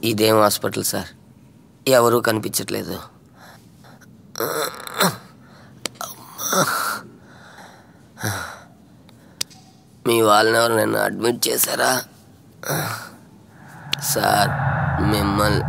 ఇదేం hospital sir, ఎవరూ కనిపించట్లేదు. మీ వాళ్ళని ఎవరు నన్ను అడ్మిట్ చేశారా సార్? మిమ్మల్ని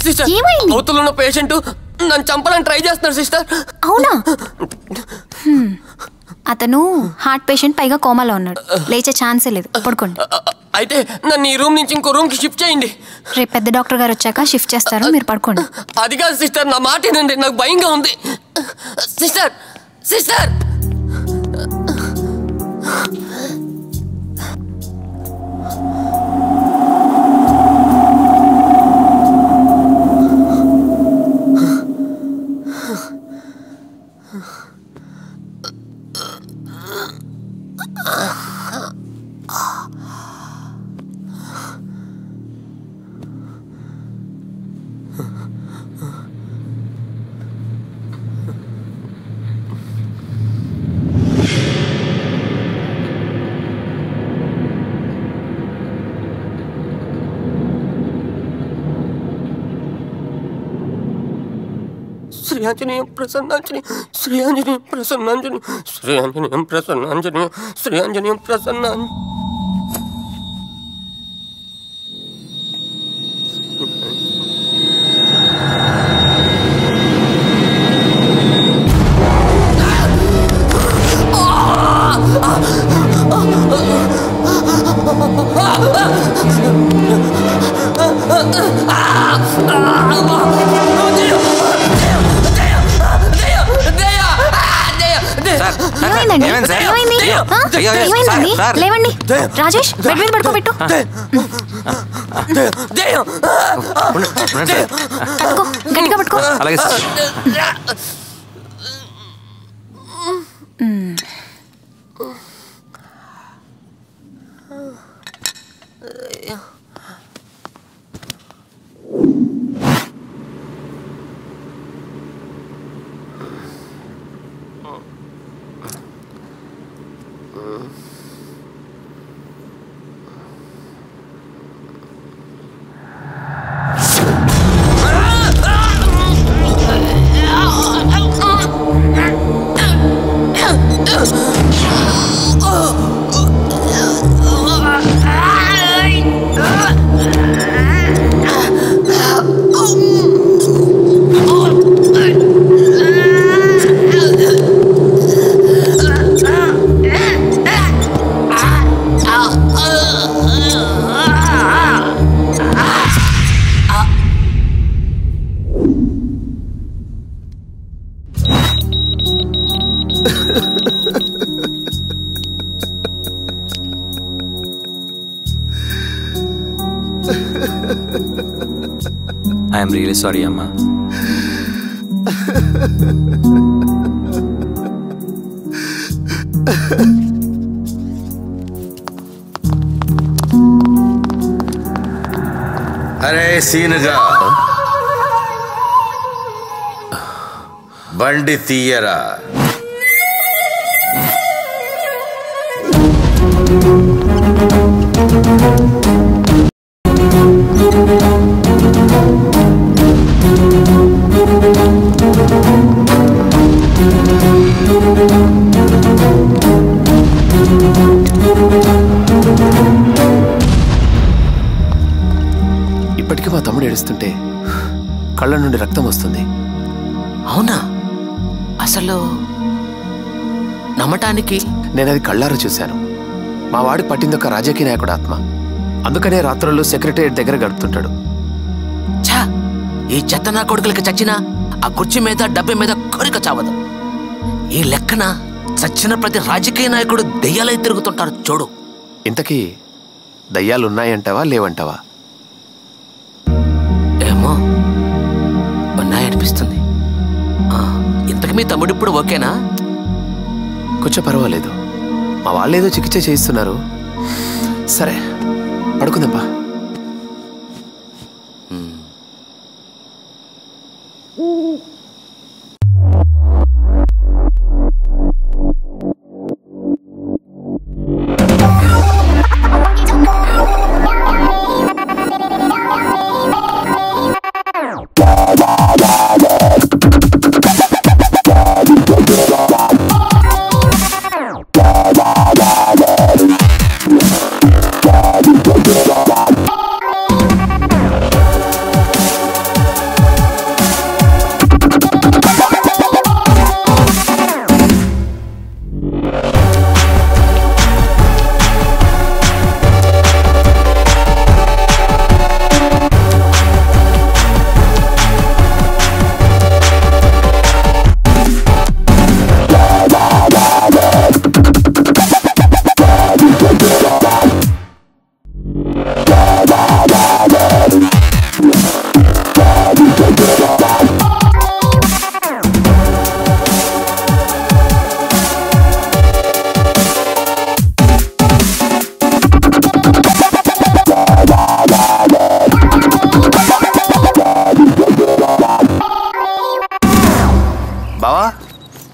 సిస్టర్, అవతల ఉన్న పేషెంట్ నన్ను చంపాలని ట్రై చేస్తున్నాడు సిస్టర్. అవునా? అతను హార్ట్ పేషెంట్, పైగా కోమాలో ఉన్నాడు, లేచే ఛాన్సే లేదు. పడుకోండి. అయితే నన్ను ఈ రూమ్ నుంచి ఇంకో రూమ్ కి షిఫ్ట్ చేయండి. రేపు పెద్ద డాక్టర్ గారు వచ్చాక షిఫ్ట్ చేస్తారు, మీరు పడుకోండి. అది కాదు సిస్టర్, నా మాట వినండి, నాకు భయంగా ఉంది. సిస్టర్ సిస్టర్ శ్రీయాంజనేయం ప్రసన్నాంజనేయం, శ్రీయాంజనేయం ప్రసన్నాంజనేయం, శ్రీయాంజనేయం ప్రసన్నాంజనేయం, శ్రీయాంజనేయం ప్రసన్నాంజనేయం. లేవండి రాజేష్, బెడ్ మీద పడుకోబెట్టు. గట్టిగా పట్టుకో. I am really sorry, Amma. అరే సీనుగా బండి తీయరా. ఇప్పటికీ మా తమ్ముడు ఏడుస్తుంటే కళ్ళ నుండి రక్తం వస్తుంది. అవునా? అసలు నమ్మటానికి నేనది కళ్ళారా చూశాను. మా వాడి పట్టిందొక రాజకీయ నాయకుడు ఆత్మ. అందుకనే రాత్రుల్లో సెక్రటేరియట్ దగ్గర గడుపుతుంటాడు. ఛా, ఈ చెత్త నా కొడుకులకి చచ్చినా ఆ కుర్చీ మీద డబ్బే మీద కోరిక చావదు. ఈ లెక్కన చచ్చిన ప్రతి రాజకీయ నాయకుడు దెయ్యాలై తిరుగుతుంటారు చూడు. ఇంతకీ దయ్యాలున్నాయంటావా లేవంటావా? ఏమో ఉన్నాయనిపిస్తుంది. ఇంతకు మీ తమ్ముడు ఇప్పుడు ఓకేనా? కొంచెం పర్వాలేదు. మా వాళ్ళేదో చికిత్స చేయిస్తున్నారు. సరే పడుకుందాంపా.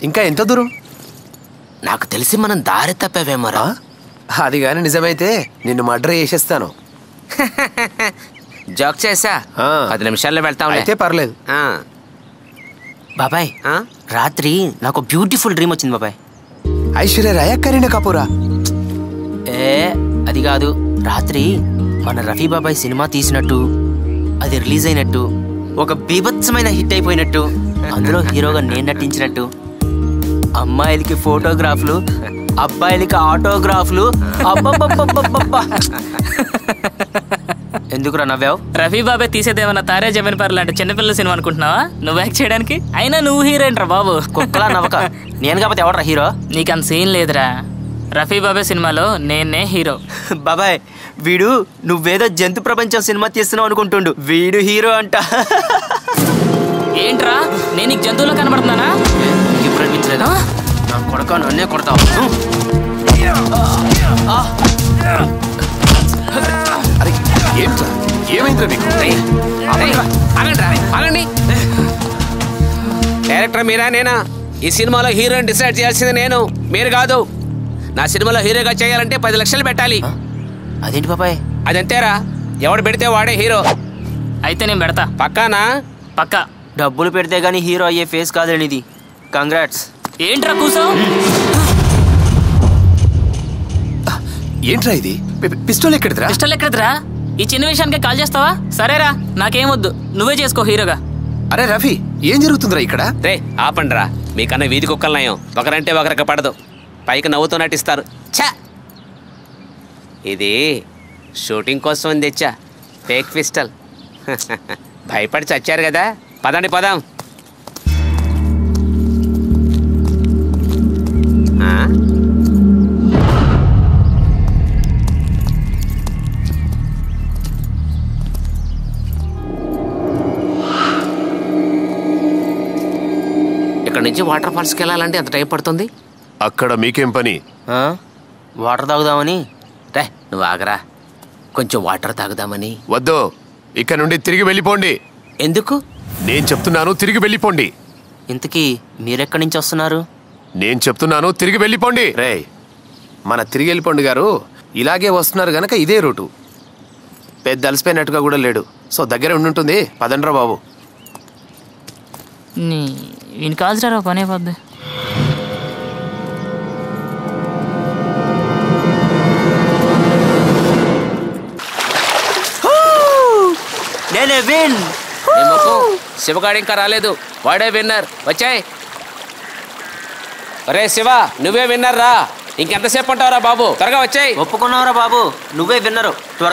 ఇంకా ఎంత దూరం? నాకు తెలిసి మనం దారి తప్పేవేమరా. అది గాని నిజమైతే నిన్ను మర్డర్ చేసేస్తాను. జోక్ చేసా. 10 నిమిషాల్లో వెళ్తాం. అయితే పర్లేదు. బాబాయ్, రాత్రి నాకు బ్యూటిఫుల్ డ్రీమ్ వచ్చింది బాబాయ్. ఐశ్వర్య రాయ, కరీనా కపూరా? అది కాదు. రాత్రి మన రఫీ బాబాయ్ సినిమా తీసినట్టు, అది రిలీజ్ అయినట్టు, ఒక బీభత్సమైన హిట్ అయిపోయినట్టు, అందులో హీరోగా నేను నటించినట్టు, అమ్మాయిలకి ఫోటోగ్రాఫ్లు, అబ్బాయిలకి ఆటోగ్రాఫ్లు. ఎందుకురా నవ్వావు? రఫీ బాబాయ్ తీసేదేమన్నా తారే జమీన్ పర్ లాంటి చిన్నపిల్లల సినిమా అనుకుంటున్నావా నువ్వు యాక్ట్ చేయడానికి? అయినా నువ్వు హీరోయిన్ రా బాబు. కుక్కలా నవ్వక. నేను కాకపోతే ఎవడరా హీరో? నీకు అంత సీన్ లేదురా. రఫీ బాబాయ్ సినిమాలో నేనే హీరో. బాబాయ్, వీడు నువ్వేదో జంతు ప్రపంచం సినిమా తీస్తున్నావు అనుకుంటుండు. వీడు హీరో అంట. ఏంట్రా, నేను నీకు జంతువులో కనబడుతున్నానా? ఇప్పుడు అనిపించలేదా? నా కొడక నన్నే కొడతావు. డైరెక్టర్ మీరా నేనా? ఈ సినిమాలో హీరోని డిసైడ్ చేయాల్సింది నేను, మీరు కాదు. నా సినిమాలో హీరోగా చేయాలంటే 10 లక్షలు పెట్టాలి. అదేంటి బాబాయ్? అదంతేరా, ఎవడు పెడితే వాడే హీరో. అయితే నేను పెడతా. పక్కానా? పక్కా. డబ్బులు పెడితే గానీ హీరో అయ్యే ఫేస్ కాదండి ఇది. కంగ్రాట్స్. ఏంట్రా కూసో? ఏంట్రా ఇది? పిస్టల్ ఎక్కడిదిరా? పిస్టల్ ఎక్కడిదిరా? ఈ చిన్న విషయానికే కాల్ చేస్తావా? సరేరా, నాకేమొద్దు, నువ్వే చేసుకో హీరోగా. అరే రఫీ, ఏం జరుగుతుందిరా ఇక్కడ? రే ఆపండిరా, మీకన్నా వీధి కుక్కలు నయం. ఒకరంటే ఒకరికి పడదు, పైకి నవ్వుతూ నటిస్తారు. ఛా, ఇది షూటింగ్ కోసం తెచ్చా, ఫేక్ పిస్టల్. భయపడి చచ్చారు కదా, పదండి పదాం. ఇక్కడ నుంచి వాటర్ ఫాల్స్కి వెళ్ళాలంటే ఎంత టైం పడుతుంది? అక్కడ మీకేం పని? వాటర్ తాగుదామని. రే నువ్వు ఆగరా, కొంచెం వాటర్ తాగుదామని. వద్దు, ఇక నుండి తిరిగి వెళ్ళిపోండి. ఎందుకు? నేను చెప్తున్నాను తిరిగి వెళ్ళిపోండి. ఇంతకీ మీరెక్కడి నుంచి వస్తున్నారు? నేను చెప్తున్నాను తిరిగి వెళ్ళిపోండి. రే మన తిరిగి వెళ్ళిపోండి గారు ఇలాగే వస్తున్నారు గనక ఇదే రూటు. పెద్ద అలసిపోయినట్టుగా కూడా లేడు. సో దగ్గరే ఉండుంటుంది. పదండ్రా బాబు. ఈయన కాల్చరా పనే పోద్ది. నేనే విన్. శివగాడు ఇంకా రాలేదు, వాడే విన్నర్. వచ్చాయి. అరే శివ, నువ్వే విన్నర్ రా. ఇంకెంతసేపు అంటావురా బాబు? త్వరగా వచ్చాయి. ఒప్పుకున్నావురా బాబు, నువ్వే విన్నరు. త్వరగా